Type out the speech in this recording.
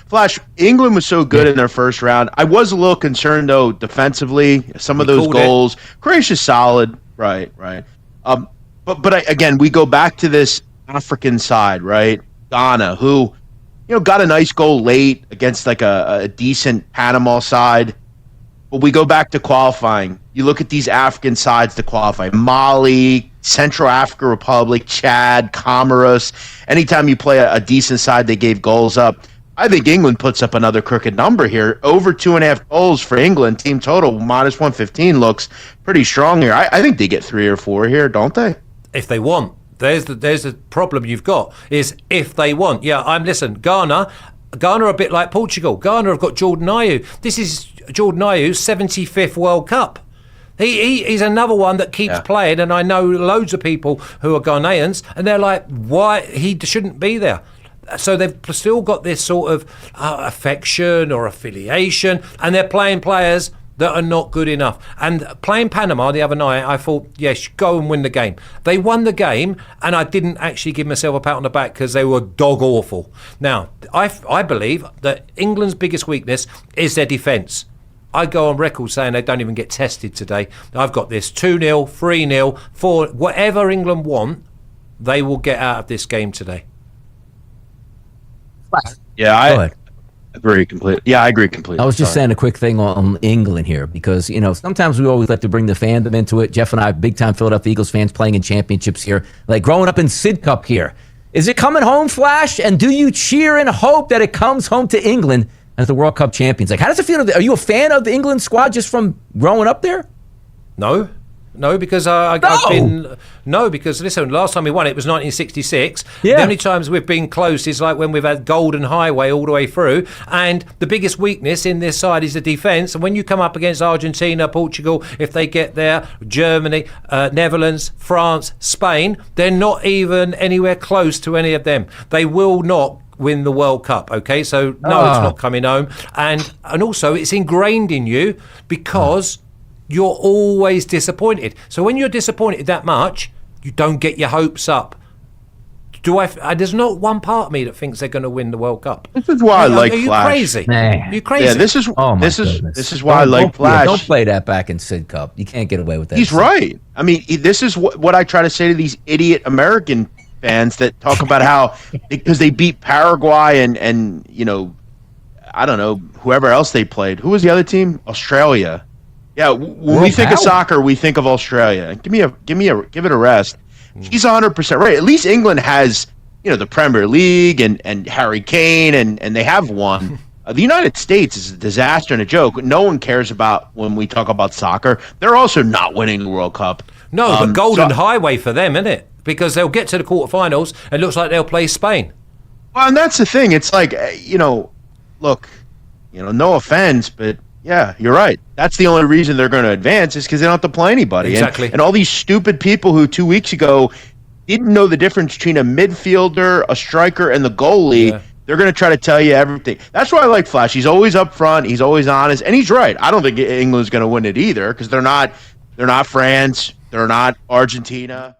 Flash, England was so good in their first round. I was a little concerned, though, defensively. Some of those goals. Croatia's solid. Right. Again, we go back to this African side, right? Ghana, who, got a nice goal late against like a decent Panama side. But we go back to qualifying. You look at these African sides to qualify. Mali, Central African Republic, Chad, Comoros. Anytime you play a decent side, they gave goals up. I think England puts up another crooked number here. Over 2.5 goals for England. Team total, minus 115 looks pretty strong here. I think they get 3 or 4 here, don't they? If they want. There's the problem you've got, is if they want. Yeah, listen, Ghana are a bit like Portugal. Ghana have got Jordan Ayew. This is Jordan Ayew's 75th World Cup. He's another one that keeps playing, and I know loads of people who are Ghanaians, and they're like, why? He shouldn't be there. So they've still got this sort of affection or affiliation, and they're playing players that are not good enough. And playing Panama the other night, I thought, yes, go and win the game. They won the game, and I didn't actually give myself a pat on the back because they were dog awful. Now, I believe that England's biggest weakness is their defence. I go on record saying they don't even get tested today. I've got this 2-0, 3-0, 4, whatever England want, they will get out of this game today. Yeah, I agree completely. Yeah, I agree completely. I was just saying a quick thing on England here because, sometimes we always like to bring the fandom into it. Jeff and I, big-time Philadelphia Eagles fans playing in championships here, like growing up in Sid Cup here. Is it coming home, Flash? And do you cheer and hope that it comes home to England as the World Cup champions? Like, how does it feel? Are you a fan of the England squad just from growing up there? No, because because listen, last time we won it was 1966. Yeah. The only times we've been close is like when we've had Golden Highway all the way through. And the biggest weakness in this side is the defence. And when you come up against Argentina, Portugal, if they get there, Germany, Netherlands, France, Spain, they're not even anywhere close to any of them. They will not win the World Cup, okay? So, no, it's not coming home. And also, it's ingrained in you because you're always disappointed. So when you're disappointed that much, you don't get your hopes up. There's not one part of me that thinks they're going to win the World Cup. This is why I like Flash. Are you crazy? Are you crazy? Yeah, this is why I like Flash. Don't play that back in Sid Cup. You can't get away with that. He's right. I mean, this is what I try to say to these idiot American fans that talk about how because they beat Paraguay and I don't know, whoever else they played. Who was the other team? Australia. Yeah, when we think of soccer, we think of Australia. Give it a rest. He's 100% right. At least England has, the Premier League and Harry Kane, and they have won. The United States is a disaster and a joke. No one cares about when we talk about soccer. They're also not winning the World Cup. No, but Golden Highway for them, isn't it? Because they'll get to the quarterfinals. It looks like they'll play Spain. Well, and that's the thing. It's like, look, no offense, but yeah, you're right. That's the only reason they're going to advance is because they don't have to play anybody. Exactly. And all these stupid people who 2 weeks ago didn't know the difference between a midfielder, a striker, and the goalie. Yeah. They're going to try to tell you everything. That's why I like Flash. He's always up front. He's always honest, and he's right. I don't think England's going to win it either because they're not France. They're not Argentina.